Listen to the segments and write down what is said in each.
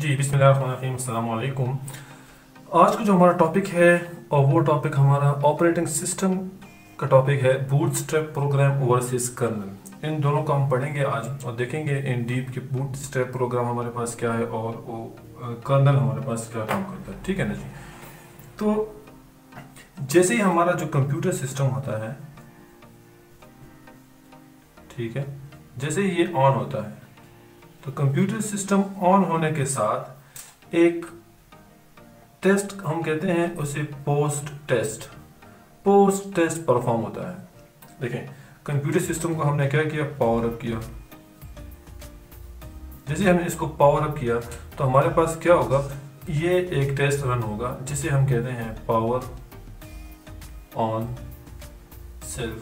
जी बिस्मिल्लाहिर्रहमानिर्रहीम, अस्सलाम वालेकुम। आज का जो हमारा टॉपिक है और वो टॉपिक हमारा ऑपरेटिंग सिस्टम का टॉपिक है, बूटस्ट्रैप प्रोग्राम वर्सेस कर्नल। इन दोनों को हम पढ़ेंगे आज और देखेंगे इन डीप कि बूटस्ट्रैप प्रोग्राम हमारे पास क्या है और वो कर्नल हमारे पास क्या काम करता है। ठीक है ना जी। तो जैसे ही हमारा जो कंप्यूटर सिस्टम होता है, ठीक है, जैसे ही ये ऑन होता है तो कंप्यूटर सिस्टम ऑन होने के साथ एक टेस्ट हम कहते हैं उसे पोस्ट टेस्ट परफॉर्म होता है। देखें, कंप्यूटर सिस्टम को हमने क्या किया, पावर अप किया। जैसे हमने इसको पावर अप किया तो हमारे पास क्या होगा, ये एक टेस्ट रन होगा जिसे हम कहते हैं power on self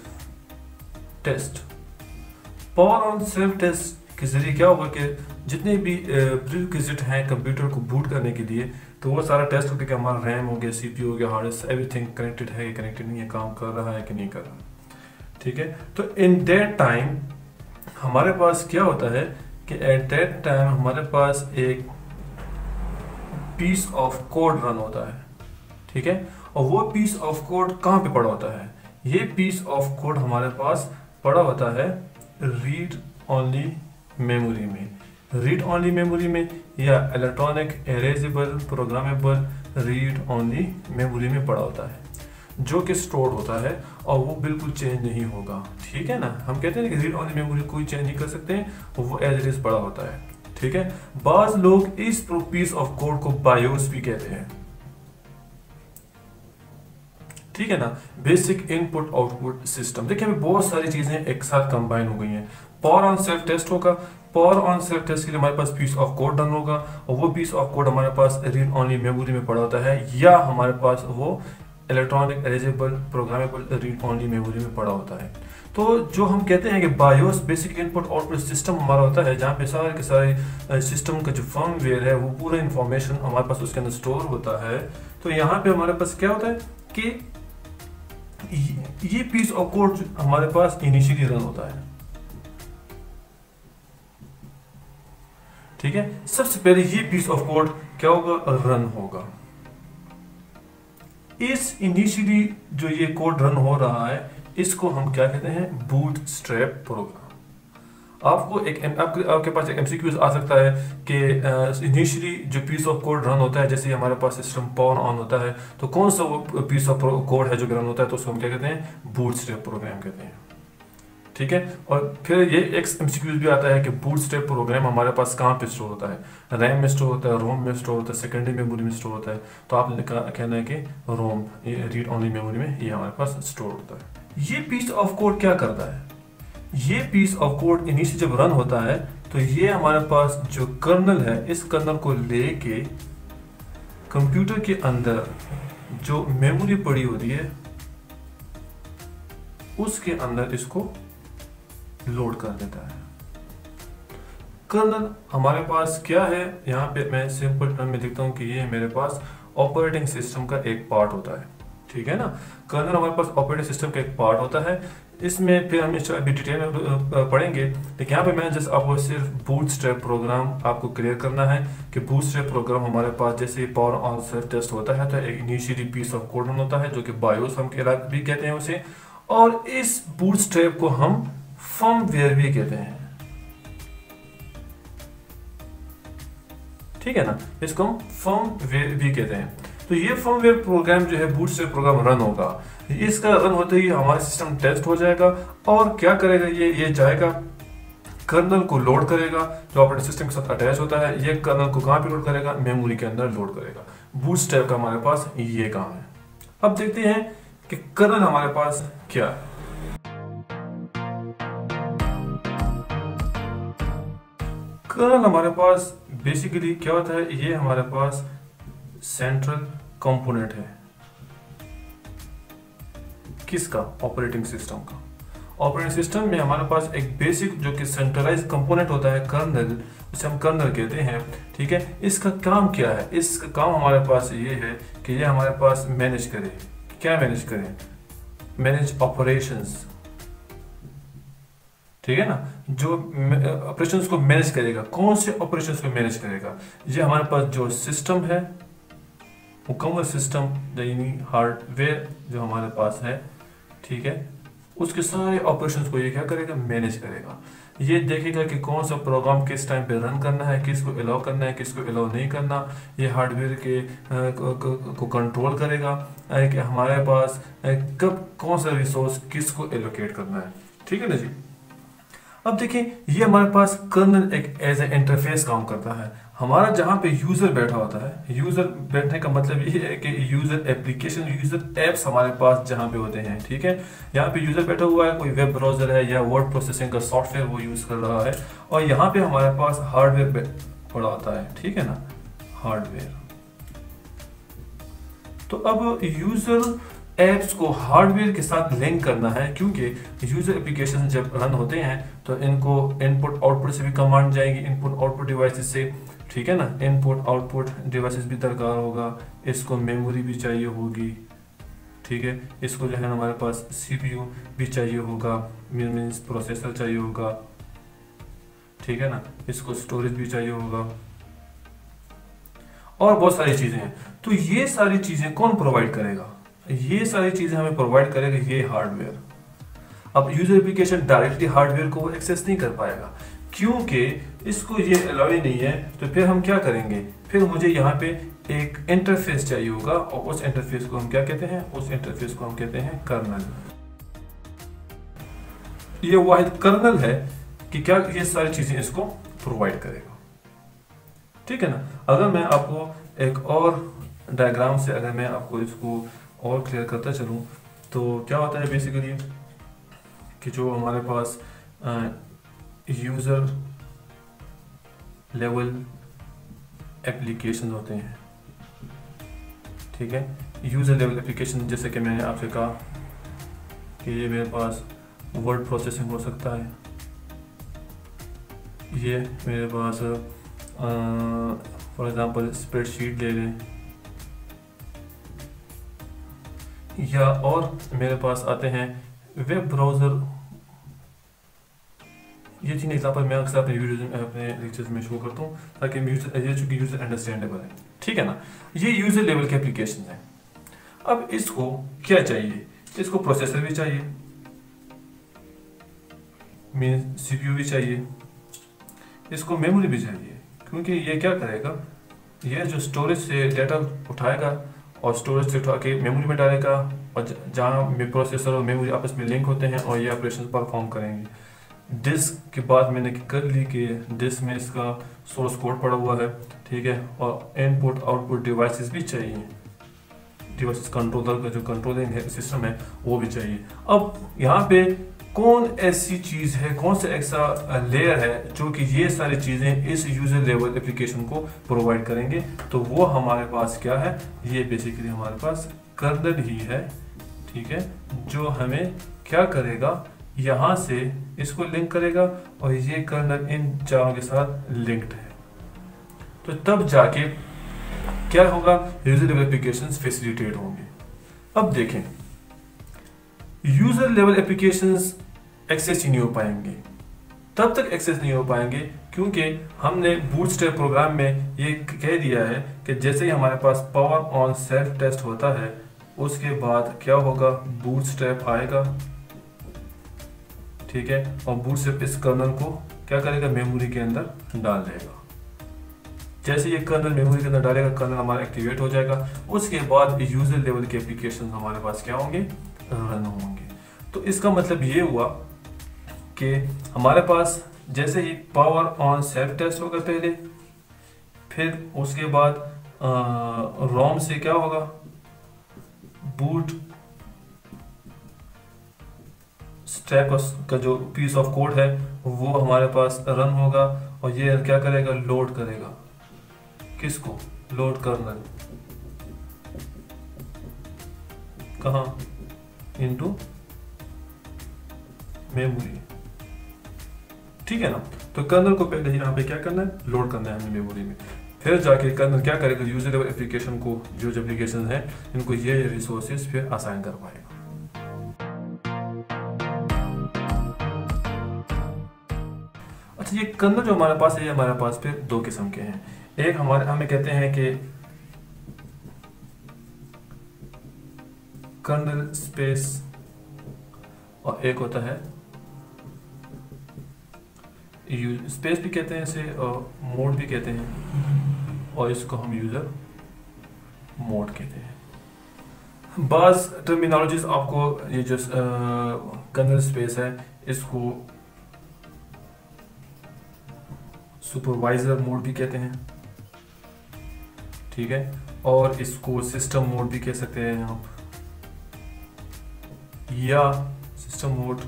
test. Power on self test के जरिए क्या होगा कि जितने भी प्रीरिक्विजिट हैं कंप्यूटर को बूट करने के लिए, तो वो सारा टेस्ट होगा कि हमारा रैम हो गया, सीपीयू हो गया, हार्ड डिस्क, एवरीथिंग कनेक्टेड है, कनेक्टेड नहीं है, काम कर रहा है कि नहीं कर रहा। ठीक है, तो इन दैट टाइम हमारे पास क्या होता है कि एट दैट टाइम हमारे पास एक पीस ऑफ कोड रन होता है। ठीक है, और वो पीस ऑफ कोड कहाँ पे पड़ा होता है, ये पीस ऑफ कोड हमारे पास पड़ा होता है रीड ओनली मेमोरी में। रीड ओनली मेमोरी में या electronic erasable programmable read only memory में पड़ा होता है, जो कि स्टोर होता है और वो बिल्कुल चेंज नहीं होगा। ठीक है ना, हम कहते हैं कि रीड ओनली मेमोरी कोई चेंज नहीं कर सकते हैं, वो एज इट इज पड़ा होता है। ठीक है, बाज लोग इस पीस ऑफ कोड को बायोस भी कहते हैं। ठीक है ना, बेसिक इनपुट आउटपुट सिस्टम। देखिए अभी बहुत सारी चीजें एक साथ कंबाइन हो गई हैं। पावर ऑन सेल्फ टेस्ट होगा, पावर ऑन सेल्फ टेस्ट के लिए हमारे पास पीस ऑफ कोड रन होगा और वो पीस ऑफ कोड हमारे पास रीड ओनली मेमोरी में पड़ा होता है, या हमारे पास वो electronic erasable programmable read only memory में पड़ा होता है। तो जो हम कहते हैं कि BIOS basic input output system हमारा होता है, जहाँ पे सारे के सारे सिस्टम का जो फर्मवेयर है वो पूरा इंफॉर्मेशन हमारे पास उसके अंदर स्टोर होता है। तो यहाँ पे हमारे पास क्या होता है कि ये पीस ऑफ कोड हमारे पास इनिशियली रन होता है। ठीक है, सबसे पहले ये पीस ऑफ कोड क्या होगा, रन होगा। इस इनिशियली जो ये कोड रन हो रहा है इसको हम क्या कहते हैं, बूटस्ट्रैप प्रोग्राम। आपके पास एक एमसीक्यूज आ सकता है कि इनिशियली जो पीस ऑफ कोड रन होता है, जैसे हमारे पास सिस्टम पावर ऑन होता है तो कौन सा वो पीस ऑफ कोड है जो रन होता है, तो उसको हम क्या कहते हैं, बूटस्ट्रैप प्रोग्राम कहते हैं। ठीक है, और फिर ये एक एमसीक्यूज भी आता है कि बूटस्ट्रैप प्रोग्राम हमारे पास कहाँ पे स्टोर होता है, रैम में स्टोर होता है, रोम में स्टोर होता है, सेकेंडरी मेमोरी में स्टोर होता है। तो आपने कहना है कि रोम, ये रीड ओनली मेमोरी में ये हमारे पास स्टोर होता है। ये पीस ऑफ कोड क्या करता है, ये पीस ऑफ कोड इनिशियली जब रन होता है तो ये हमारे पास जो कर्नल है, इस कर्नल को लेके कंप्यूटर के अंदर जो मेमोरी पड़ी होती है उसके अंदर इसको लोड कर देता है। कर्नल हमारे पास क्या है, यहाँ पे मैं सिंपल टर्म में देखता हूँ कि ये मेरे पास ऑपरेटिंग सिस्टम का एक पार्ट होता है। ठीक है ना, कर्नल हमारे पास ऑपरेटिंग सिस्टम का एक पार्ट होता है। इसमें फिर हम अभी डिटेल में पढ़ेंगे, लेकिन यहाँ पे मैंने जस्ट आपको सिर्फ बूटस्ट्रैप प्रोग्राम आपको क्लियर करना है कि बूटस्ट्रैप प्रोग्राम हमारे पास जैसे पावर ऑन सेल्फ टेस्ट होता है तो एक इनिशियली पीस ऑफ कोड होता है जो कि बायोस हम भी कहते हैं उसे, और इस बूटस्ट्रैप को हम फर्मवेयर भी कहते हैं। ठीक है ना, इसको हम फर्मवेयर भी कहते हैं। तो ये फर्मवेयर प्रोग्राम जो है, बूटस्ट्रैप प्रोग्राम रन होगा, इसका रन होते ही हमारा सिस्टम टेस्ट हो जाएगा और क्या करेगा, ये जाएगा कर्नल को लोड करेगा जो ऑपरेटिंग सिस्टम के साथ अटैच होता है। ये कर्नल को कहाँ पे लोड करेगा, मेमोरी के अंदर लोड करेगा। बूटस्ट्रैप का हमारे पास ये काम है। अब देखते हैं कि कर्नल हमारे पास क्या है। कर्नल हमारे पास बेसिकली क्या होता है, ये हमारे पास सेंट्रल कंपोनेंट है। किसका, ऑपरेटिंग सिस्टम का। ऑपरेटिंग सिस्टम में हमारे पास एक बेसिक जो कि सेंट्रलाइज कंपोनेंट होता है कर्नल, उसे हम कर्नल कहते हैं। ठीक है, इसका काम क्या है, इसका काम हमारे पास ये है कि ये हमारे पास मैनेज करे। क्या मैनेज करें, मैनेज ऑपरेशंस। ठीक है ना, जो ऑपरेशंस को मैनेज करेगा। कौन से ऑपरेशंस को मैनेज करेगा? ये हमारे पास जो सिस्टम है, मुकम्मल सिस्टम यानी हार्डवेयर जो हमारे पास है, ठीक है, उसके सारे ऑपरेशंस को ये क्या करेगा? मैनेज करेगा। ये देखेगा कि कौन सा प्रोग्राम किस टाइम पे रन करना है, किसको अलाउ करना है, किसको अलाउ नहीं करना। ये हार्डवेयर के को कंट्रोल करेगा कि हमारे पास कब कौन सा रिसोर्स किसको एलोकेट करना है। ठीक है ना जी। अब देखिए, ये हमारे पास कर्नल एक एज ए इंटरफेस काम करता है। हमारा जहाँ पे यूजर बैठा होता है, यूजर बैठने का मतलब ये है कि यूजर एप्लीकेशन, यूजर एप्स हमारे पास जहाँ पे होते हैं, ठीक है, यहाँ पे यूजर बैठा हुआ है, कोई वेब ब्राउजर है या वर्ड प्रोसेसिंग का सॉफ्टवेयर वो यूज कर रहा है, और यहाँ पे हमारे पास हार्डवेयर पड़ा होता है, ठीक है ना, हार्डवेयर। तो अब यूजर एप्स को हार्डवेयर के साथ लिंक करना है, क्योंकि यूजर एप्लीकेशन जब रन होते हैं तो इनको इनपुट आउटपुट से भी कमांड जाएगी, इनपुट आउटपुट डिवाइसेस से, ठीक है ना, इनपुट आउटपुट डिवाइसेस भी दरकार होगा, इसको मेमोरी भी चाहिए होगी, ठीक है, इसको जो है हमारे पास सीपीयू भी चाहिए होगा, मींस प्रोसेसर चाहिए होगा, ठीक है ना, इसको स्टोरेज भी चाहिए होगा, और बहुत सारी चीजें हैं। तो ये सारी चीजें कौन प्रोवाइड करेगा? ये सारी चीजें हमें प्रोवाइड करेगा ये हार्डवेयर। अब यूजर एप्लीकेशन डायरेक्टली हार्डवेयर को एक्सेस नहीं कर पाएगा, क्योंकि इसको ये अलाउ ही नहीं है। तो फिर हम क्या करेंगे? फिर मुझे यहाँ पे एक इंटरफेस चाहिए होगा, और उस इंटरफेस को हम क्या कहते हैं? उस इंटरफेस को हम कहते हैं कर्नल। ये वाहिद कर्नल है कि क्या ये सारी चीजें इसको प्रोवाइड करेगा। ठीक है ना। अगर मैं आपको एक और डायग्राम से अगर मैं आपको इसको और क्लियर करता चलूं, तो क्या होता है बेसिकली कि जो हमारे पास यूज़र लेवल एप्लीकेशन होते हैं, ठीक है, यूज़र लेवल एप्लीकेशन, जैसे कि मैंने आपसे कहा कि ये मेरे पास वर्ड प्रोसेसिंग हो सकता है, ये मेरे पास फॉर एग्जांपल स्प्रेडशीट ले लें, या और मेरे पास आते हैं वेब ब्राउज़र। ये 3 एग्जांपल मैं अक्सर अपने वीडियोज में, अपने लेक्चर्स में शो करता हूँ, ताकि ये चूंकि यूजर अंडरस्टैंडेबल है, ठीक है ना। ये यूजर लेवल के एप्लीकेशन है। अब इसको क्या चाहिए? इसको प्रोसेसर भी चाहिए, मीन सीपीयू भी चाहिए, इसको मेमोरी भी चाहिए, क्योंकि ये क्या करेगा? ये जो स्टोरेज से डाटा उठाएगा और स्टोरेज से उठा के मेमोरी में डालेगा, और जहाँ प्रोसेसर और मेमोरी आपस में लिंक होते हैं और ये ऑपरेशन परफॉर्म करेंगे। डिस्क की बात मैंने कर ली कि डिस्क में इसका सोर्स कोड पड़ा हुआ है, ठीक है, और इनपुट आउटपुट डिवाइसेस भी चाहिए, डिवाइसेस कंट्रोलर का जो कंट्रोलिंग सिस्टम है वो भी चाहिए। अब यहाँ पे कौन ऐसी चीज़ है, कौन सा ऐसा लेयर है जो कि ये सारी चीज़ें इस यूजर लेवल एप्लीकेशन को प्रोवाइड करेंगे? तो वो हमारे पास क्या है? ये बेसिकली हमारे पास कर्नल ही है, ठीक है, जो हमें क्या करेगा? यहाँ से इसको लिंक करेगा, और ये कर्नल इन चारों के साथ लिंक्ड है। तो तब जाके क्या होगा? यूजर लेवल एप्लीकेशंस फैसिलिटेट होंगे। अब देखें, यूजर लेवल एप्लीकेशंस एक्सेस ही नहीं हो पाएंगे, तब तक एक्सेस नहीं हो पाएंगे क्योंकि हमने बूटस्ट्रैप प्रोग्राम में ये कह दिया है कि जैसे ही हमारे पास पावर ऑन सेल्फ टेस्ट होता है, उसके बाद क्या होगा? बूटस्ट्रैप आएगा, ठीक है, और बूटस्ट्रैप इस कर्नल को क्या करेगा? मेमोरी के अंदर डाल देगा। जैसे ये कर्नल मेमोरी के अंदर डालेगा, कर्नल हमारा एक्टिवेट हो जाएगा। उसके बाद यूजर लेवल के एप्लीकेशन हमारे पास क्या होंगे? रन होंगे। तो इसका मतलब ये हुआ कि हमारे पास जैसे ही पावर ऑन सेल्फ टेस्ट होगा पहले, फिर उसके बाद रोम से क्या होगा? बूट स्ट्रैप का जो पीस ऑफ कोड है वो हमारे पास रन होगा, और ये क्या करेगा? लोड करेगा। किसको? Load kernel. कहाँ? इनटू मेमोरी, ठीक है ना। तो कर्नल को पहले यहाँ पे क्या करना है? लोड करना है हमें मेमोरी में। फिर जाके कर्नल क्या करेगा? यूजर लेवल एप्लीकेशन को, जो एप्लीकेशन है इनको ये रिसोर्सेज फिर असाइन कर पाएगा। अच्छा, ये कर्नल जो हमारे पास है, ये हमारे पास फिर दो किस्म के हैं। एक हमें कहते हैं कि कर्नल स्पेस, और एक होता है स्पेस भी कहते हैं इसे, और मोड भी कहते हैं, और इसको हम यूजर मोड कहते हैं। बाज टर्मिनोलॉजीज आपको, ये जो कर्नल स्पेस है इसको सुपरवाइजर मोड भी कहते हैं, ठीक है, और इसको सिस्टम मोड भी कह सकते हैं आप, या सिस्टम मोड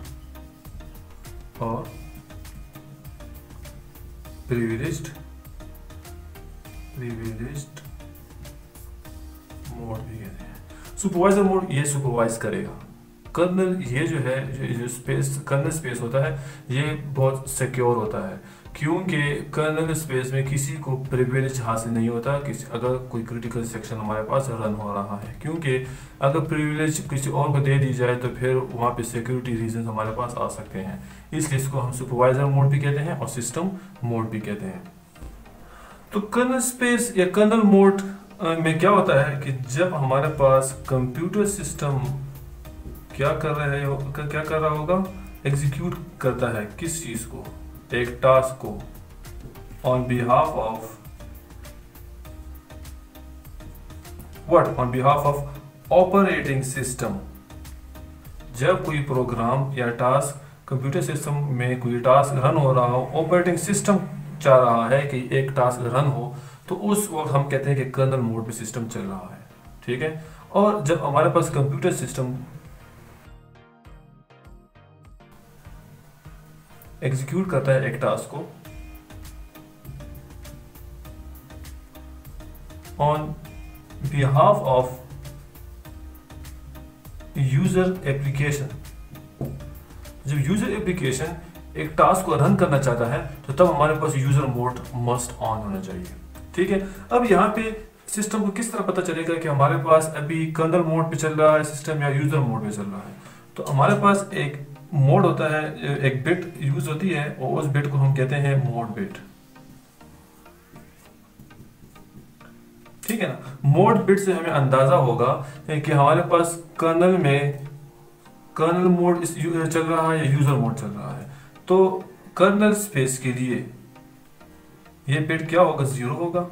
और प्रिविलेज्ड मोड भी कहते हैं। सुपरवाइजर मोड ये सुपरवाइज करेगा कर्नल, ये जो है जो स्पेस कर्नल स्पेस होता है ये बहुत सिक्योर होता है, क्योंकि कर्नल स्पेस में किसी को प्रिविलेज हासिल नहीं होता किसी, अगर कोई क्रिटिकल सेक्शन हमारे पास रन हो रहा है, क्योंकि अगर प्रिविलेज किसी और को दे दी जाए तो फिर वहाँ पे सिक्योरिटी रीजन हमारे पास आ सकते हैं, इसलिए इसको हम सुपरवाइजर मोड भी कहते हैं और सिस्टम मोड भी कहते हैं। तो कर्नल स्पेस या कर्नल मोड में क्या होता है कि जब हमारे पास कंप्यूटर सिस्टम क्या कर रहा होगा, एग्जीक्यूट करता है किस चीज को, एक टास्क को, on behalf of operating system. जब कोई प्रोग्राम या टास्क कंप्यूटर सिस्टम में कोई टास्क रन हो रहा हो, ऑपरेटिंग सिस्टम चाह रहा है कि एक टास्क रन हो, तो उस वक्त हम कहते हैं कि कर्नल मोड में सिस्टम चल रहा है, ठीक है। और जब हमारे पास कंप्यूटर सिस्टम एग्जीक्यूट करता है एक टास्क को on behalf of user application, जब यूजर एप्लीकेशन एक टास्क को रन करना चाहता है तो तब हमारे पास यूजर मोड मस्ट ऑन होना चाहिए, ठीक है। अब यहाँ पे सिस्टम को किस तरह पता चलेगा कि हमारे पास अभी कर्नल मोड पे चल रहा है सिस्टम या यूजर मोड में चल रहा है, तो हमारे पास एक मोड होता है, एक बिट यूज होती है और उस बिट को हम कहते हैं मोड बिट, ठीक है ना। मोड बिट से हमें अंदाजा होगा कि हमारे पास कर्नल में कर्नल मोड चल रहा है या यूजर मोड चल रहा है। तो कर्नल स्पेस के लिए ये बिट क्या होगा, 0 होगा,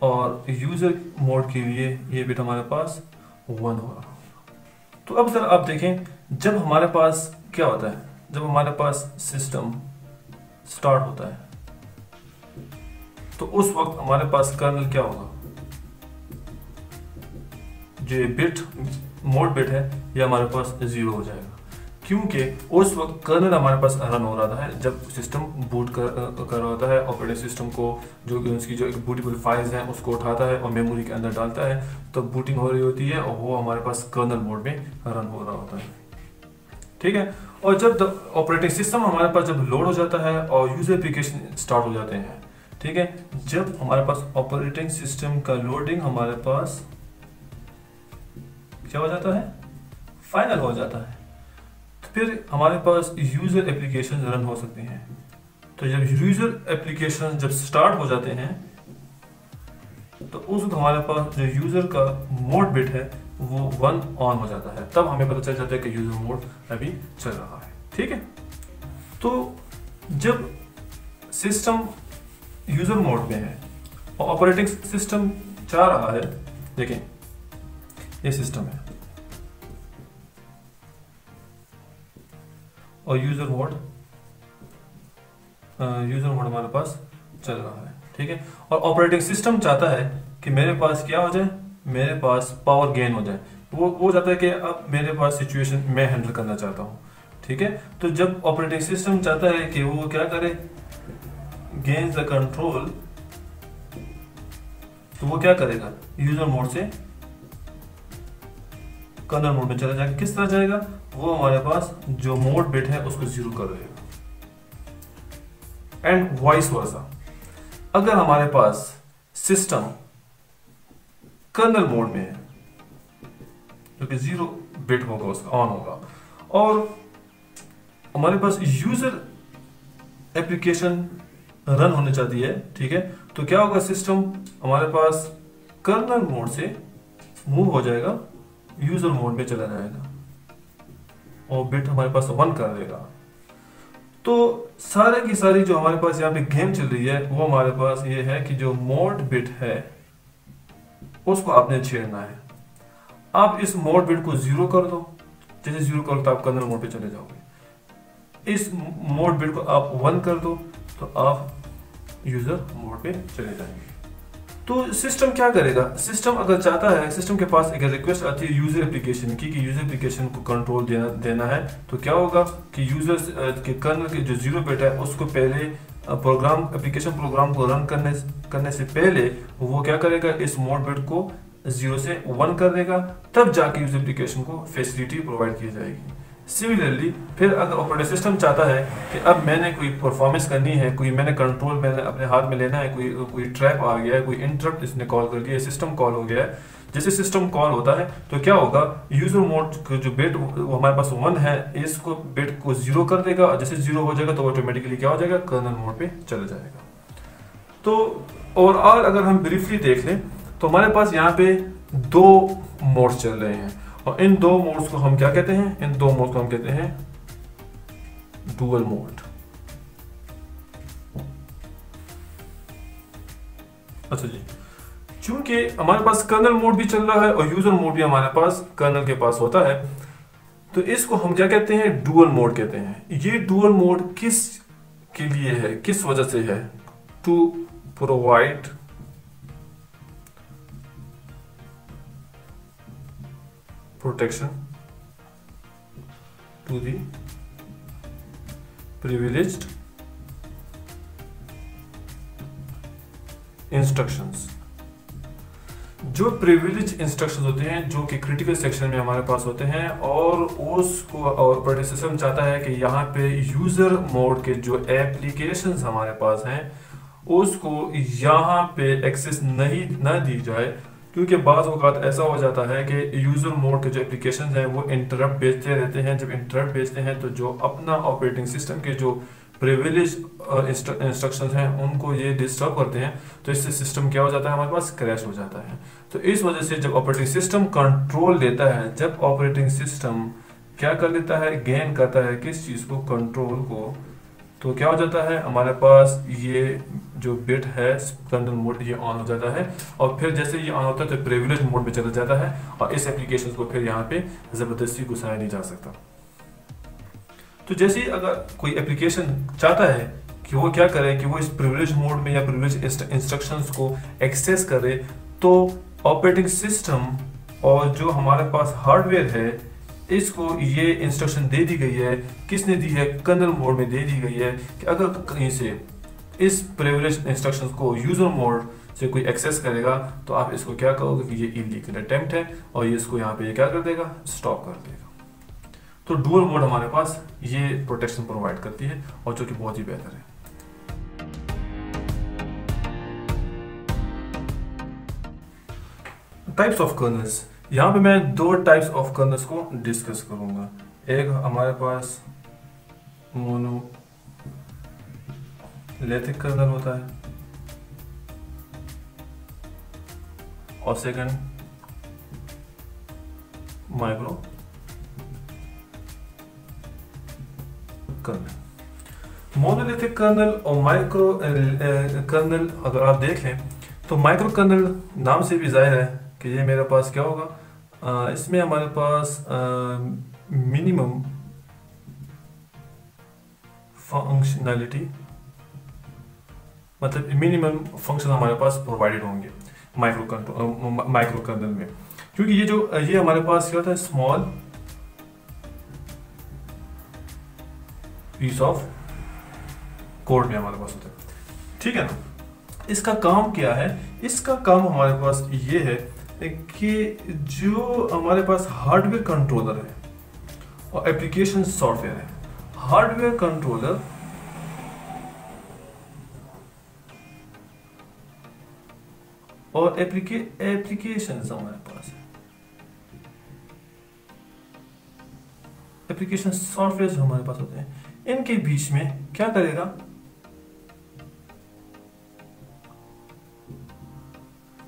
और यूजर मोड के लिए ये बिट हमारे पास 1 होगा। तो अब जरा आप देखें, जब हमारे पास क्या होता है, जब हमारे पास सिस्टम स्टार्ट होता है तो उस वक्त हमारे पास कर्नल क्या होगा, जो बिट मोड बिट है ये हमारे पास 0 हो जाएगा, क्योंकि उस वक्त कर्नल हमारे पास रन हो रहा है। जब सिस्टम बूट कर रहा होता है, ऑपरेटिंग सिस्टम को जो उसकी जो बूटेबल फाइल्स हैं उसको उठाता है और मेमोरी के अंदर डालता है, तो बूटिंग हो रही होती है और वो हमारे पास कर्नल मोड में रन हो रहा होता है, ठीक है। और जब ऑपरेटिंग सिस्टम हमारे पास जब लोड हो जाता है और यूजर एप्लीकेशन स्टार्ट हो जाते हैं, ठीक है, जब हमारे पास ऑपरेटिंग सिस्टम का लोडिंग हमारे पास क्या हो जाता है, फाइनल हो जाता है, तो फिर हमारे पास यूजर एप्लीकेशन रन हो सकते हैं। तो जब यूजर एप्लीकेशन जब स्टार्ट हो जाते हैं तो उस वक्त हमारे पास जो यूजर का मोड बिट है वो 1 ऑन हो जाता है, तब हमें पता चल जाता है कि यूजर मोड अभी चल रहा है, ठीक है। तो जब सिस्टम यूजर मोड में है और ऑपरेटिंग सिस्टम चाह रहा है, देखें ये सिस्टम है और यूजर मोड हमारे पास चल रहा है, ठीक है। और ऑपरेटिंग सिस्टम चाहता है कि मेरे पास क्या हो जाए, मेरे पास पावर गेन हो जाए, वो चाहता है कि अब मेरे पास सिचुएशन मैं हैंडल करना चाहता हूँ, ठीक है। तो जब ऑपरेटिंग सिस्टम चाहता है कि वो क्या करे, गेन द कंट्रोल, तो वो क्या करेगा, यूजर मोड से कर्नल मोड में चला जाएगा। किस तरह जाएगा, वो हमारे पास जो मोड बिट है उसको 0 कर देगा, एंड वाइस वर्सा। अगर हमारे पास सिस्टम कर्नल मोड में है जो कि 0 बिट होगा, उसका ऑन होगा, और हमारे पास यूजर एप्लीकेशन रन होने चाहती है, ठीक है, तो क्या होगा, सिस्टम हमारे पास कर्नल मोड से मूव हो जाएगा, यूजर मोड में चला जाएगा और बिट हमारे पास 1 कर देगा। तो सारे की सारी जो हमारे पास यहाँ पे गेम चल रही है वो हमारे पास ये है कि जो मोड बिट है उसको आपने छेड़ना है। आप इस मोड बिट को 0 कर दो, जैसे 0 करो तो आप कर्नल मोड पे चले जाओगे। इस मोड बिट को आप 1 कर दो तो आप यूजर मोड पे चले जाएंगे। तो सिस्टम क्या करेगा, सिस्टम अगर चाहता है, सिस्टम के पास एक रिक्वेस्ट आती है यूजर एप्लीकेशन की कि यूजर एप्लीकेशन को कंट्रोल देना है, तो क्या होगा कि यूजर के कर्नल के जो 0 बिट है उसको पहले प्रोग्राम एप्लीकेशन प्रोग्राम को रन करने से पहले वो क्या करेगा, इस मोड बिट को 0 से 1 कर देगा, तब जाके यूजर एप्लीकेशन को फैसिलिटी प्रोवाइड की जाएगी। सिमिलरली फिर अगर ऑपरेटिंग सिस्टम चाहता है कि अब मैंने कोई परफॉर्मेंस करनी है, कोई मैंने कंट्रोल मैंने अपने हाथ में लेना है, कोई ट्रैप आ गया है, कोई इंटरप्ट इसने कॉल कर दिया, सिस्टम कॉल हो गया है, जैसे सिस्टम कॉल होता है तो क्या होगा, यूजर मोड का जो बिट वो हमारे पास 1 है, इसको बिट को 0 कर देगा और जैसे 0 हो जाएगा तो ऑटोमेटिकली क्या हो जाएगा, कर्नल मोड पे चला जाएगा। तो ओवरऑल अगर हम ब्रीफली देख लें तो हमारे पास यहाँ पे 2 मोड्स चल रहे हैं और इन 2 मोड्स को हम क्या कहते हैं, इन 2 मोड्स को हम कहते हैं डुअल मोड। अच्छा जी, चूंकि हमारे पास कर्नल मोड भी चल रहा है और यूजर मोड भी हमारे पास कर्नल के पास होता है, तो इसको हम क्या कहते हैं, डुअल मोड कहते हैं। ये डुअल मोड किस के लिए है, किस वजह से है, to provide protection to the privileged instructions। जो प्रिविलेज इंस्ट्रक्शंस होते हैं जो कि क्रिटिकल सेक्शन में हमारे पास होते हैं और उसको ऑपरेटिंग सिस्टम चाहता है कि यहाँ पे यूजर मोड के जो एप्लीकेशंस हमारे पास हैं उसको यहाँ पे एक्सेस न दी जाए, क्योंकि बाज़ औक़ात ऐसा हो जाता है कि यूज़र मोड के जो एप्लीकेशन हैं वो इंटरप्ट भेजते रहते हैं। जब इंटरप्ट भेजते हैं तो जो अपना ऑपरेटिंग सिस्टम के जो प्रिविलेज इंस्ट्रक्शंस हैं उनको ये डिस्टर्ब करते हैं, तो इससे सिस्टम क्या हो जाता है, हमारे पास क्रैश हो जाता है। तो इस वजह से जब ऑपरेटिंग सिस्टम कंट्रोल लेता है, जब ऑपरेटिंग सिस्टम क्या कर लेता है, गेन करता है किस चीज़ को, कंट्रोल को, तो क्या हो जाता है, हमारे पास ये जो बिट है कर्नल मोड ये ऑन हो जाता है और फिर जैसे ये ऑन होता है तो प्रिविलेज मोड में चला जाता है और इस एप्लीकेशन को फिर यहाँ पे ज़बरदस्ती घुसाया नहीं जा सकता। तो जैसे अगर कोई एप्लीकेशन चाहता है कि वो क्या करे कि वो इस प्रिविलेज मोड में या प्रिविलेज इंस्ट्रक्शंस को एक्सेस करे, तो ऑपरेटिंग सिस्टम और जो हमारे पास हार्डवेयर है इसको ये इंस्ट्रक्शन दे दी गई है, किसने दी है, कर्नल मोड में दे दी गई है कि अगर कहीं से इस प्रिविलेज इंस्ट्रक्शंस को यूजर मोड से कोई एक्सेस करेगा तो आप इसको क्या कहोगे कि ये इलीगल अटेम्प्ट है और ये इसको यहाँ पे ये क्या कर देगा, स्टॉप कर देगा। तो डुअल मोड हमारे पास ये प्रोटेक्शन प्रोवाइड करती है और जो कि बहुत ही बेहतर है। टाइप्स ऑफ कर्नल्स, यहाँ पे मैं 2 टाइप्स ऑफ कर्नल्स को डिस्कस करूंगा। एक हमारे पास मोनोलिथिक कर्नल होता है और second micro kernel. Monolithic kernel और माइक्रो कर्नल अगर आप देखें तो माइक्रो कर्नल नाम से भी जाहिर है कि ये मेरे पास क्या होगा, इसमें हमारे पास मिनिमम फंक्शनैलिटी, मतलब मिनिमम फंक्शन हमारे पास प्रोवाइडेड होंगे माइक्रो कर्नल में, क्योंकि ये हमारे पास क्या होता है, स्मॉल पीस ऑफ कोड में हमारे पास होता है, ठीक है ना। इसका काम क्या है, इसका काम हमारे पास ये है कि जो हमारे पास हार्डवेयर कंट्रोलर है और एप्लीकेशन सॉफ्टवेयर है, हार्डवेयर कंट्रोलर और एप्लीकेशन हमारे पास है, एप्लीकेशन सॉफ्टवेयर जो हमारे पास होते हैं, इनके बीच में क्या करेगा,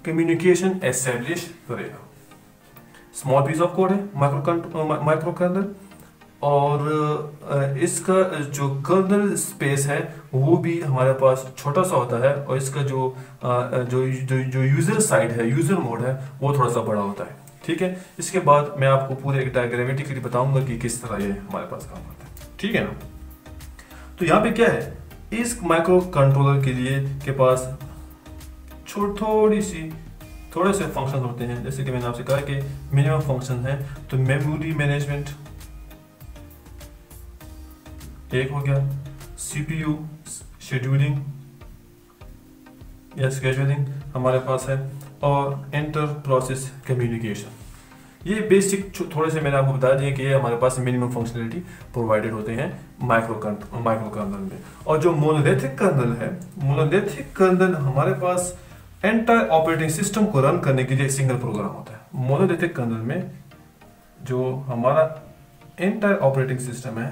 कम्युनिकेशन एस्टेब्लिश करेगा। स्मॉल पीस ऑफ कोड है माइक्रो कर्नल, और इसका जो कर्नल स्पेस है वो भी हमारे पास छोटा सा होता है, और इसका जो यूजर साइड है, यूजर मोड है, वो थोड़ा सा बड़ा होता है। ठीक है, इसके बाद मैं आपको पूरे एक डायग्रामेटिकली बताऊंगा कि किस तरह ये हमारे पास काम करता है। ठीक है ना। तो यहाँ पे क्या है, इस माइक्रो कंट्रोलर के लिए के पास थोड़े से फंक्शन होते हैं। जैसे कि मैंने आपसे कहा कि मिनिमम फंक्शन है, तो मेमोरी मैनेजमेंट एक हो गया, सीपीयू शेड्यूलिंग या स्केड्यूलिंग हमारे पास है, और इंटर प्रोसेस कम्युनिकेशन। ये बेसिक थोड़े से मैंने आपको बता दिए कि ये हमारे पास मिनिमम फंक्शनलिटी प्रोवाइडेड होते हैं माइक्रो कर्नल में। और जो मोनोलिथिक कर्नल है, मोनोलिथिक कर्नल हमारे पास एंटायर ऑपरेटिंग सिस्टम को रन करने के लिए एक सिंगल प्रोग्राम होता है। मोनोलिथिक कर्नल में जो हमारा एंटायर ऑपरेटिंग सिस्टम है,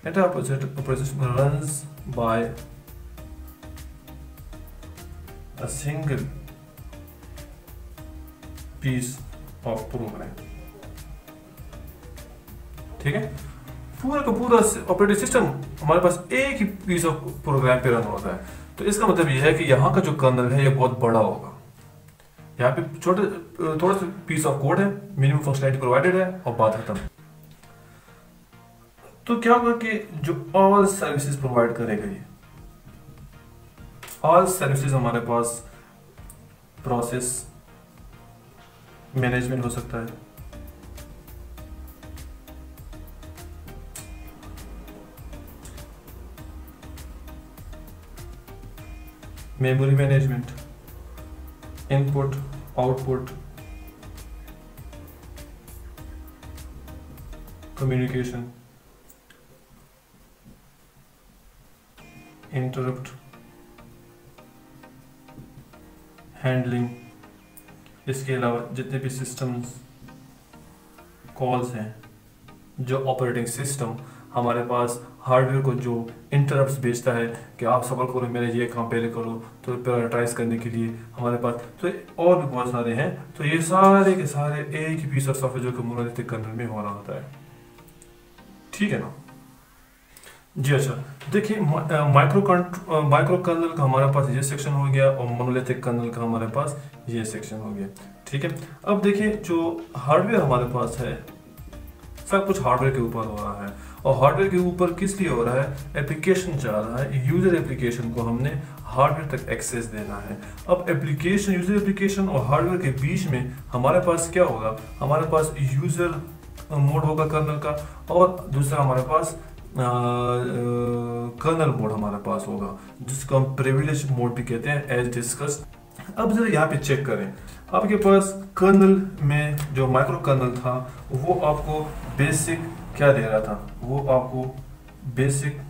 entire operating system runs by a single piece of program. ठीक है, पूरा का पूरा ऑपरेटिंग सिस्टम हमारे पास एक ही पीस ऑफ प्रोग्राम पे रन होता है। तो इसका मतलब यह है कि यहाँ का जो कर्नल है ये बहुत बड़ा होगा। यहाँ पे थोड़ा सा पीस ऑफ कोड है, मिनिमम फंक्शनलिटी प्रोवाइडेड है, और बात खत्म। तो क्या होगा कि जो ऑल सर्विसेज प्रोवाइड करेगा, ये ऑल सर्विसेज हमारे पास प्रोसेस मैनेजमेंट हो सकता है, memory management, input output, communication, interrupt handling, इसके अलावा जितने भी सिस्टम्स कॉल्स हैं, जो ऑपरेटिंग सिस्टम हमारे पास हार्डवेयर को जो इंटरप्ट्स भेजता है कि आप सफर करो, मेरे ये काम पहले करो, तो प्रायोरिटाइज करने के लिए हमारे पास तो और भी बहुत सारे हैं। तो ये सारे के सारे एक ही पीस ऑफ सॉफ्टवेयर जो कि मोनोलिथिक कर्नल में हो रहा होता है। ठीक है ना जी। अच्छा, देखिए माइक्रो कर्नल का हमारे पास ये सेक्शन हो गया, और मोनोलिथिक कर्नल का हमारे पास ये सेक्शन हो गया। ठीक है, अब देखिए जो हार्डवेयर हमारे पास है, सब कुछ हार्डवेयर के ऊपर हो रहा है, और हार्डवेयर के ऊपर किस लिए हो रहा है, एप्लीकेशन जा रहा है, यूजर एप्लीकेशन को हमने हार्डवेयर तक एक्सेस देना है। अब एप्लीकेशन, यूजर एप्लीकेशन और हार्डवेयर के बीच में हमारे पास क्या होगा, हमारे पास यूजर मोड होगा कर्नल का, और दूसरा हमारे पास कर्नल मोड हमारे पास होगा, जिसको हम प्रिविलेज मोड भी कहते हैं, एज डिस्कस्ड। अब जरा यहाँ पे चेक करें, आपके पास कर्नल में जो माइक्रो कर्नल था वो आपको बेसिक क्या दे रहा था, वो आपको बेसिक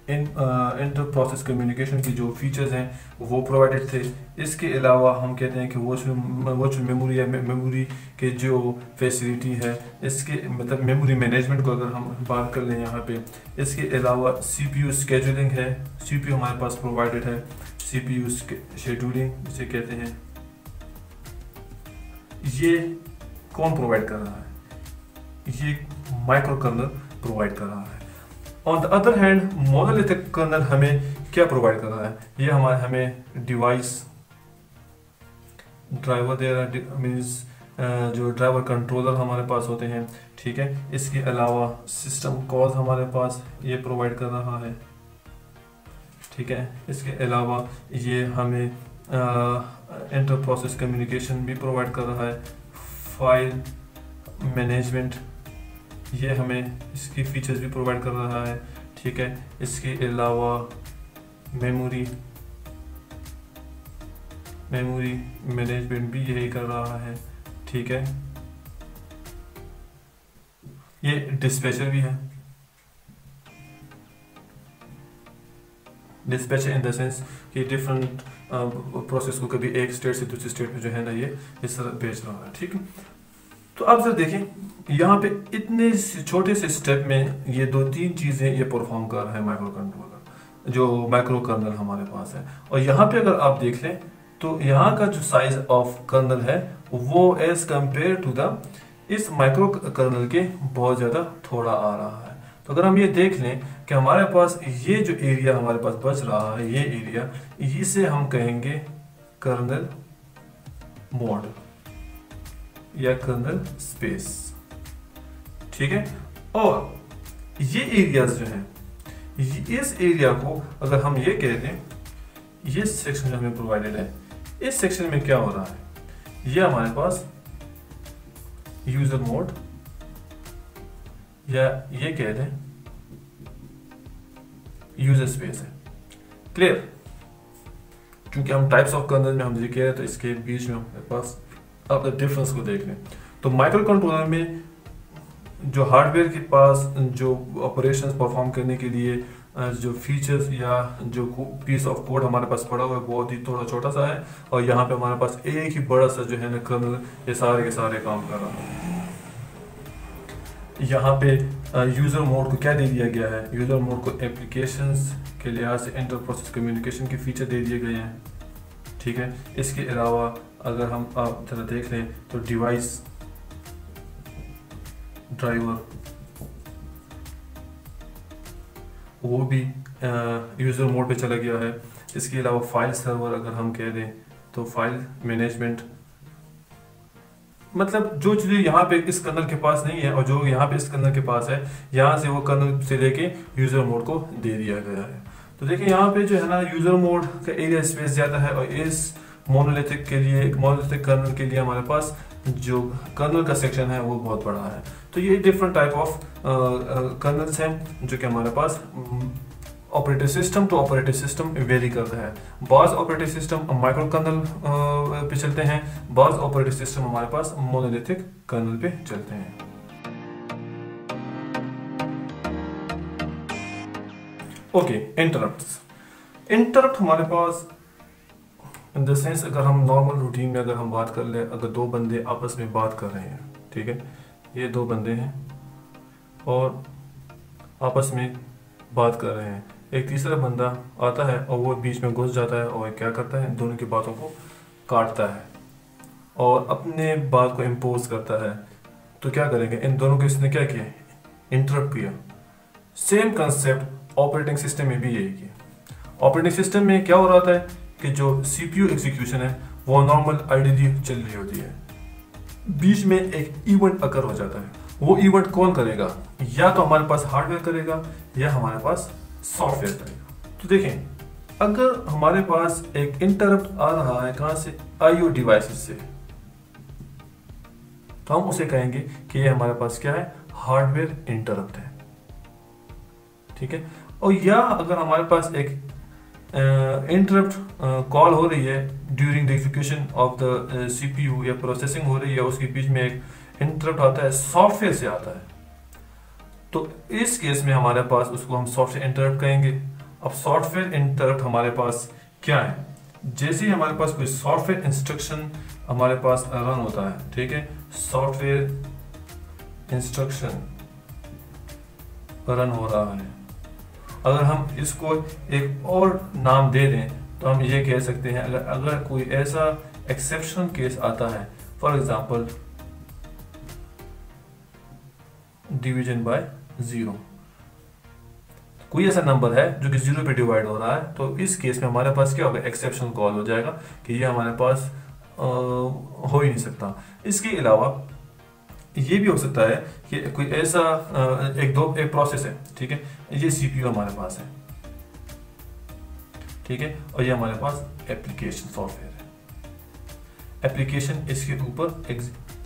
इंटर प्रोसेस कम्युनिकेशन की जो फीचर्स हैं वो प्रोवाइडेड थे। इसके अलावा हम कहते हैं कि वर्चुअल मेमोरी या मेमोरी के जो फैसिलिटी है, इसके मतलब मेमोरी मैनेजमेंट को अगर हम बात कर लें यहाँ पे, इसके अलावा सीपीयू स्केड्यूलिंग है, सीपीयू हमारे पास प्रोवाइडेड है, सीपीयू शेड्यूलिंग जिसे कहते हैं, ये कौन प्रोवाइड कर रहा है, ये माइक्रो कर्नल प्रोवाइड कर रहा है। On the other hand monolithic kernel हमें क्या प्रोवाइड कर रहा है, ये हमें डिवाइस ड्राइवर दे रहा है, मीन्स जो ड्राइवर कंट्रोलर हमारे पास होते हैं। ठीक है, इसके अलावा सिस्टम कॉल हमारे पास ये प्रोवाइड कर रहा है। ठीक है, इसके अलावा ये हमें इंटर प्रोसेस कम्युनिकेशन भी प्रोवाइड कर रहा है, फाइल मैनेजमेंट ये हमें इसकी फीचर्स भी प्रोवाइड कर रहा है। ठीक है, इसके अलावा मेमोरी मैनेजमेंट भी यही कर रहा है। ठीक है, ये डिस्पैचर भी है, डिस्पैचर इन द सेंस कि डिफरेंट प्रोसेस को कभी एक स्टेट से दूसरी स्टेट में जो है ना ये इस तरह भेज रहा है। ठीक है, तो अब जरा देखें यहाँ पे इतने छोटे से स्टेप में ये 2-3 चीज़ें ये परफॉर्म कर रहा है माइक्रो कंट्रोलर, जो माइक्रो कर्नल हमारे पास है। और यहाँ पे अगर आप देख लें तो यहाँ का जो साइज ऑफ कर्नल है वो एज कंपेयर टू द इस माइक्रो कर्नल के बहुत ज़्यादा थोड़ा आ रहा है। तो अगर हम ये देख लें कि हमारे पास ये जो एरिया हमारे पास बच रहा है, ये एरिया, इसे हम कहेंगे कर्नल मोड या कर्नल स्पेस, ठीक है। और ये एरियाज जो हैं, इस एरिया को अगर हम ये कह दें, ये सेक्शन जो हमें प्रोवाइडेड है, इस सेक्शन में क्या हो रहा है, ये हमारे पास यूजर मोड या ये कह दें यूजर स्पेस है। क्लियर? क्योंकि हम टाइप्स ऑफ कर्नल में हम ये कह रहे हैं तो इसके बीच में हमारे पास आप डिफरेंस को देख लें। तो माइक्रो कंट्रोलर में जो हार्डवेयर के पास जो ऑपरेशंस परफॉर्म करने के लिए जो फीचर्स या जो पीस ऑफ कोड हमारे पास पड़ा हुआ है बहुत ही थोड़ा छोटा सा है, और यहाँ पे हमारे पास एक ही बड़ा सा जो है ना कर्नल ये सारे के सारे काम कर रहा है। यहाँ पे यूज़र मोड को क्या दे दिया गया है, यूज़र मोड को एप्लीकेशंस के लिहाज से इंटर प्रोसेस कम्युनिकेशन के फीचर दे दिए गए हैं, ठीक है। इसके अलावा अगर हम आप जरा देख लें तो डिवाइस ड्राइवर वो भी यूज़र मोड पे चला गया है। इसके अलावा फाइल सर्वर अगर हम कह दें तो फाइल मैनेजमेंट, मतलब जो चीज़ें यहाँ पे इस कर्नल के पास नहीं है और जो यहाँ पे इस कर्नल के पास है, यहाँ से वो कर्नल से लेके यूज़र मोड को दे दिया गया है। तो देखिए यहाँ पे जो है ना यूज़र मोड का एरिया स्पेस ज़्यादा है, और इस मोनोलिथिक के लिए, एक मोनोलिथिक कर्नल के लिए हमारे पास जो कर्नल का सेक्शन है वो बहुत बड़ा है। तो ये डिफरेंट टाइप ऑफ कर्नल्स हैं जो कि हमारे पास operating system to operating system vary करता है। बाज़ ऑपरेटिंग सिस्टम माइक्रो कर्नल पे चलते हैं, बाज़ ऑपरेटिंग सिस्टम हमारे पास मोनोलिथिक कर्नल पे चलते हैं। Okay, interrupts. इंटरप्ट हमारे पास इन द सेंस, अगर हम नॉर्मल रूटीन में अगर हम बात कर ले, अगर दो बंदे आपस में बात कर रहे हैं, ठीक है, ये दो बंदे हैं और आपस में बात कर रहे हैं, एक तीसरा बंदा आता है और वो बीच में घुस जाता है और क्या करता है, दोनों की बातों को काटता है और अपने बात को इम्पोज करता है। तो क्या करेंगे, इन दोनों को इसने क्या किया, इंटरप्ट किया। सेम कंसेप्ट ऑपरेटिंग सिस्टम में भी यही किया। ऑपरेटिंग सिस्टम में क्या हो रहा था कि जो CPU एग्जीक्यूशन है वो नॉर्मल आइडियली चल रही होती है, बीच में एक इवेंट अकर हो जाता है। वो इवेंट कौन करेगा, या तो हमारे पास हार्डवेयर करेगा या हमारे पास सॉफ्टवेयर करेगा। तो देखें, अगर हमारे पास एक इंटरप्ट आ रहा है कहां से, IO डिवाइसेस से, तो हम उसे कहेंगे कि ये हमारे पास क्या है, हार्डवेयर इंटरप्ट है, ठीक है। और या अगर हमारे पास एक इंटरप्ट कॉल हो रही है during the execution of the CPU या प्रोसेसिंग हो रही है, उसके बीच में एक इंटरप्ट आता है, सॉफ्टवेयर से आता है, तो इस केस में हमारे पास उसको हम सॉफ्टवेयर इंटरप्ट कहेंगे। अब सॉफ्टवेयर इंटरप्ट हमारे पास क्या है, जैसे ही हमारे पास कोई सॉफ्टवेयर इंस्ट्रक्शन हमारे पास रन होता है, ठीक है, सॉफ्टवेयर इंस्ट्रक्शन रन हो रहा है, अगर हम इसको एक और नाम दे दें तो हम ये कह सकते हैं, अगर कोई ऐसा एक्सेप्शन केस आता है, फॉर एग्जांपल डिवीजन बाय 0, कोई ऐसा नंबर है जो कि 0 पे डिवाइड हो रहा है, तो इस केस में हमारे पास क्या होगा, एक्सेप्शन कॉल हो जाएगा कि ये हमारे पास हो ही नहीं सकता। इसके अलावा ये भी हो सकता है कि कोई ऐसा एक प्रोसेस है, ठीक है, ये CPU हमारे पास है, ठीक है, और ये हमारे पास एप्लीकेशन सॉफ्टवेयर है, एप्लीकेशन इसके ऊपर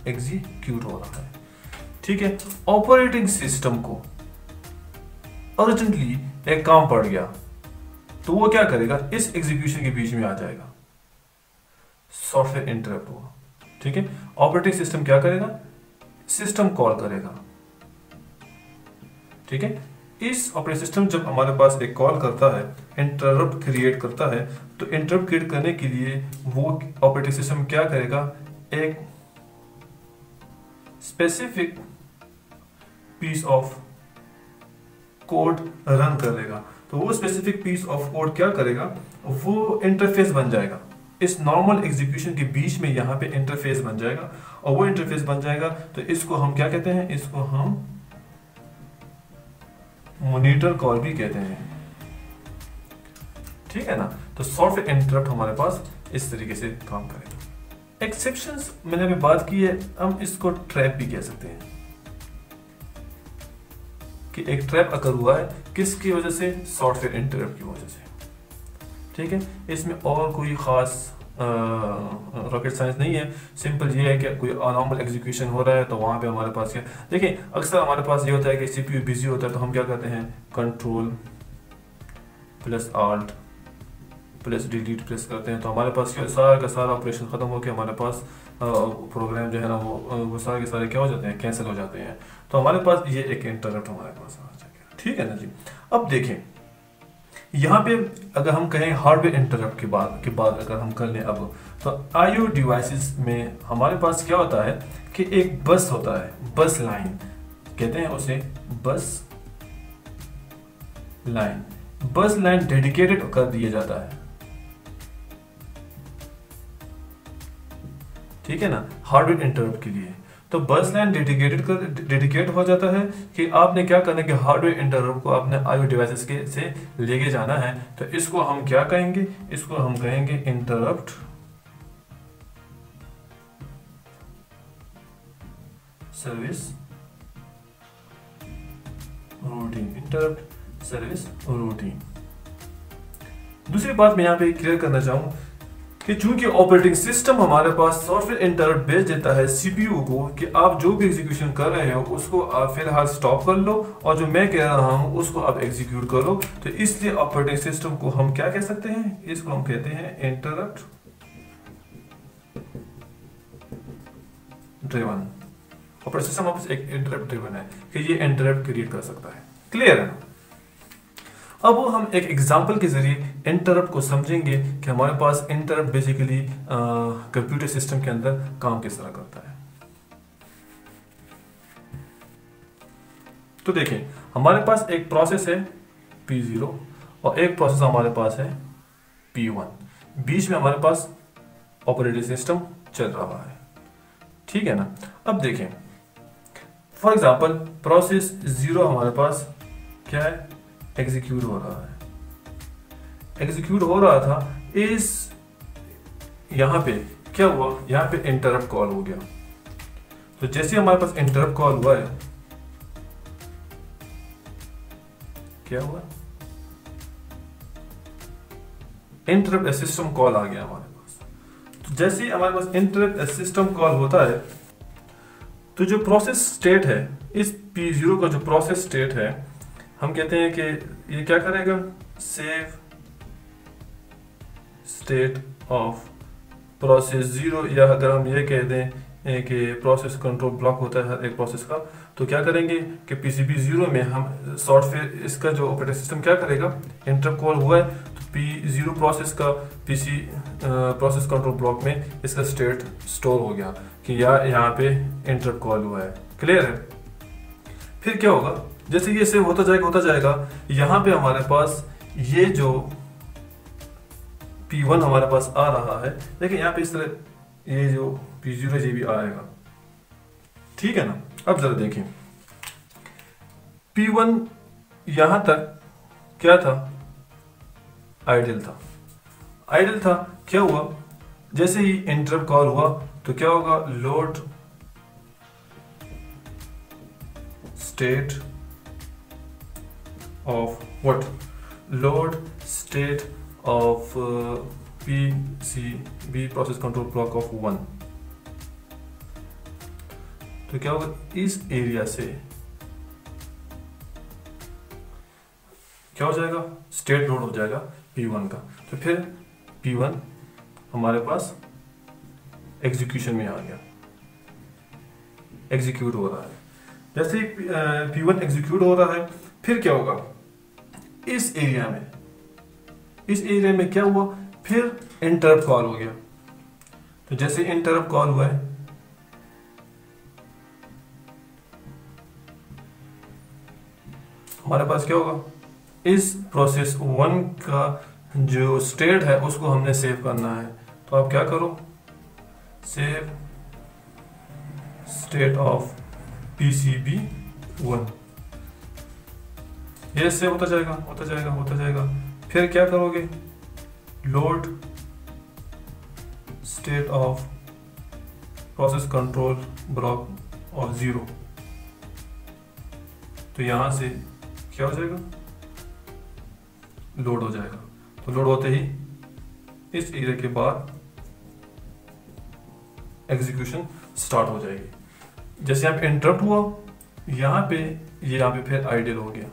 एग्जीक्यूट हो रहा है, ठीक है। ऑपरेटिंग सिस्टम को अर्जेंटली एक काम पड़ गया तो वो क्या करेगा, इस एग्जीक्यूशन के बीच में आ जाएगा, सॉफ्टवेयर इंटरप्ट हुआ, ठीक है। ऑपरेटिंग सिस्टम क्या करेगा, सिस्टम कॉल करेगा, ठीक है। इस ऑपरेटिंग सिस्टम जब हमारे पास एक कॉल करता है, इंटरप्ट क्रिएट करता है, तो इंटरप्ट क्रिएट करने के लिए वो ऑपरेटिंग सिस्टम क्या करेगा, एक specific piece of code run करेगा। तो वो स्पेसिफिक पीस ऑफ कोड क्या करेगा, वो इंटरफेस बन जाएगा, इस नॉर्मल एग्जीक्यूशन के बीच में यहाँ पे इंटरफेस बन जाएगा, और वो इंटरफेस बन जाएगा तो इसको हम क्या कहते हैं, इसको हम मॉनिटर कॉल भी कहते हैं, ठीक है ना। तो सॉफ्टवेयर इंटरप्ट हमारे पास इस तरीके से काम करेगा। एक्सेप्शंस मैंने अभी बात की है, हम इसको ट्रैप भी कह सकते हैं कि एक ट्रैप अगर हुआ है किसकी वजह से, सॉफ्टवेयर इंटरप्ट की वजह से, ठीक है। इसमें और कोई खास रॉकेट साइंस नहीं है, सिंपल ये है कि कोई नॉर्मल एग्जीक्यूशन हो रहा है तो वहां पे हमारे पास क्या, देखिए अक्सर हमारे पास ये होता है कि सीपीयू बिजी होता है तो हम क्या करते हैं, control plus alt plus delete press करते हैं, तो हमारे पास क्या सारा का सारा ऑपरेशन खत्म होकर हमारे पास प्रोग्राम जो है ना वो सारे के सारे क्या हो जाते हैं, कैंसिल हो जाते हैं। तो हमारे पास ये एक इंटरप्ट हमारे पास आ जाएगा, ठीक है ना जी। अब देखें यहाँ पे अगर हम कहें हार्डवेयर इंटरप्ट के बाद अगर हम कर लें अब, तो आईओ डिवाइसेस में हमारे पास क्या होता है कि एक बस होता है, बस लाइन कहते हैं उसे, बस लाइन डेडिकेटेड कर दिया जाता है, ठीक है ना, हार्डवेयर इंटरप्ट के लिए। तो बस लाइन डेडिकेट हो जाता है कि आपने क्या करना है कि हार्डवेयर इंटरप्ट को आपने आईओ डिवाइसेस के से लेके जाना है, तो इसको हम क्या कहेंगे, इसको हम कहेंगे interrupt service routine, interrupt service routine. दूसरी बात मैं यहाँ पे क्लियर करना चाहूँ कि चूंकि ऑपरेटिंग सिस्टम हमारे पास सॉफ्टवेयर इंटरप्ट भेज देता है सीपीयू को कि आप जो भी एग्जीक्यूशन कर रहे हो उसको आप फिलहाल स्टॉप कर लो, और जो मैं कह रहा हूं उसको आप एग्जीक्यूट करो, तो इसलिए ऑपरेटिंग सिस्टम को हम क्या कह सकते हैं, इसको हम कहते हैं interrupt driven. Operating system of एक इंटरप्ट ड्रिवन है कि ये इंटरप्ट क्रिएट कर सकता है, क्लियर है। अब हम एक एग्जांपल के जरिए इंटरप्ट को समझेंगे कि हमारे पास इंटरप्ट बेसिकली कंप्यूटर सिस्टम के अंदर काम किस तरह करता है। तो देखें हमारे पास एक प्रोसेस है P0 और एक प्रोसेस हमारे पास है P1, बीच में हमारे पास ऑपरेटिंग सिस्टम चल रहा है, ठीक है ना। अब देखें फॉर एग्जांपल प्रोसेस 0 हमारे पास क्या है, एग्जीक्यूट हो रहा है, एग्जीक्यूट हो रहा था, इस यहां पे क्या हुआ, यहां पे इंटरप्ट कॉल हो गया। तो जैसे हमारे पास इंटरप्ट कॉल हुआ है, क्या हुआ, इंटरप्ट सिस्टम कॉल आ गया हमारे पास। तो जैसे हमारे पास इंटरप्ट सिस्टम कॉल होता है, तो जो प्रोसेस स्टेट है, इस P0 का जो प्रोसेस स्टेट है, हम कहते हैं कि ये क्या करेगा, सेव स्टेट ऑफ प्रोसेस 0, या अगर हम ये कह दें कि प्रोसेस कंट्रोल ब्लॉक होता है हर एक प्रोसेस का, तो क्या करेंगे कि PCB 0 में हम सॉफ्टवेयर इसका जो ऑपरेटिंग सिस्टम क्या करेगा, इंटरप्ट कॉल हुआ है तो P0 प्रोसेस का प्रोसेस कंट्रोल ब्लॉक में इसका स्टेट स्टोर हो गया कि यहाँ पे इंटरप्ट कॉल हुआ है, क्लियर है। फिर क्या होगा, जैसे ये सेव होता जाएगा, यहां पे हमारे पास ये जो P1 हमारे पास आ रहा है, देखिए यहां पे इस तरह ये जो P0 ये भी आएगा, ठीक है ना। अब जरा देखें P1 यहां तक क्या था, आइडल था, क्या हुआ, जैसे ही इंटरप्ट कॉल हुआ तो क्या होगा, load state of what, load state of PCB process control block of 1। तो क्या होगा, इस एरिया से क्या हो जाएगा, स्टेट लोड हो जाएगा P1 का। तो फिर P1 हमारे पास एग्जीक्यूशन में आ गया, एग्जीक्यूट हो रहा है। जैसे P1 एग्जीक्यूट हो रहा है, फिर क्या होगा, इस एरिया में क्या हुआ, फिर इंटरप्ट कॉल हो गया। तो जैसे इंटरप्ट कॉल हुआ है, हमारे पास क्या होगा, इस प्रोसेस 1 का जो स्टेट है उसको हमने सेव करना है, तो आप क्या करो, सेव स्टेट ऑफ PCB1, ये सेव होता जाएगा होता जाएगा होता जाएगा। फिर क्या करोगे, load state of process control block और 0, तो यहां से क्या हो जाएगा, लोड हो जाएगा। तो लोड होते ही इस एरिया के बाद एग्जीक्यूशन स्टार्ट हो जाएगी। जैसे यहाँ पे इंटरप्ट हुआ, यहाँ पे फिर आइडल हो गया।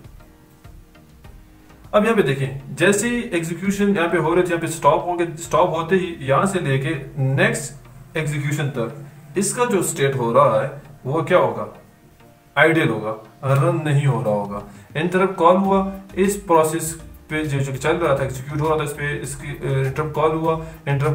अब यहाँ पे देखें, जैसे ही एग्जीक्यूशन यहाँ पे हो रहे थे, यहाँ पे स्टॉप हो गए, स्टॉप होते ही यहाँ से लेके नेक्स्ट एग्जीक्यूशन तक इसका जो स्टेट हो रहा है वो क्या होगा, आइडल होगा, रन नहीं हो रहा होगा। इंटरप्ट कॉल हुआ, इस प्रोसेस पे जो चल रहा था, एग्जीक्यूट हो रहा था, इस पे इसकी इंटरप्ट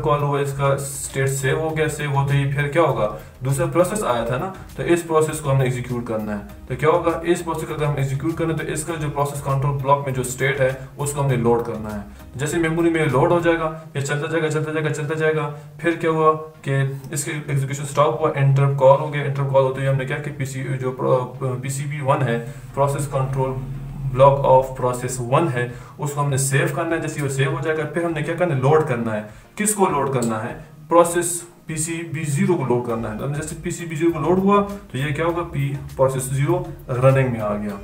कॉल हुआ, इसका स्टेट सेव हो गया। सेव होते ही फिर क्या होगा, दूसरा प्रोसेस आया था ना, तो इस प्रोसेस को हमने एग्जीक्यूट करना है। तो क्या होगा, इस प्रोसेस को अगर हम एग्जीक्यूट करें तो इसका जो प्रोसेस कंट्रोल ब्लॉक में जो स्टेट है उसको हमने लोड करना है। जैसे मेमोरी में लोड हो जाएगा, ये चलता जाएगा चलता जाएगा चलता जाएगा। फिर क्या हुआ कि इसके एग्जीक्यूशन स्टॉप हुआ, इंटरप्ट कॉल हो गया। इंटरप्ट कॉल होते ही हमने क्या कि PCB1 है, process control block of process 1 है, उसको हमने सेव करना है। जैसे वो सेव हो जाएगा फिर हमने क्या करना है, लोड करना है। किसको लोड करना है, प्रोसेस PCB0 को लोड करना है। तो जैसे PCB0 को लोड हुआ तो ये क्या होगा, प्रोसेस 0 रनिंग में आ गया।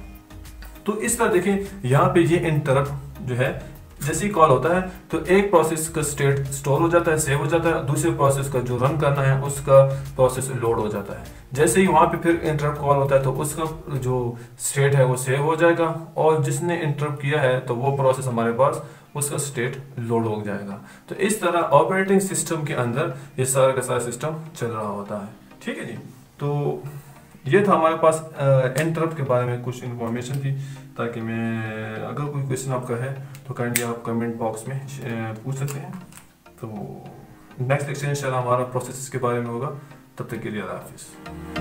तो इस तरह देखें, यहाँ पे ये इंटरप्ट जो है जैसे ही कॉल होता है तो एक प्रोसेस का स्टेट स्टोर हो जाता है, सेव हो जाता है, दूसरे प्रोसेस का जो रन करना है उसका प्रोसेस लोड हो जाता है। जैसे ही वहां पे फिर इंटरप्ट कॉल होता है तो उसका जो स्टेट है वो सेव हो जाएगा, और जिसने इंटरप्ट किया है तो वो प्रोसेस हमारे पास उसका स्टेट लोड हो जाएगा। तो इस तरह ऑपरेटिंग सिस्टम के अंदर ये सारा का सारा सिस्टम चल रहा होता है। ठीक है जी, तो ये था हमारे पास इंटरप्ट के बारे में कुछ इन्फॉर्मेशन थी, ताकि मैं अगर कोई क्वेश्चन आपका है तो काइंडली आप कमेंट बॉक्स में पूछ सकते हैं। तो नेक्स्ट लेक्चर इंशाल्लाह हमारा प्रोसेस के बारे में होगा। तब तक के लिए अल्लाह हाफिज़।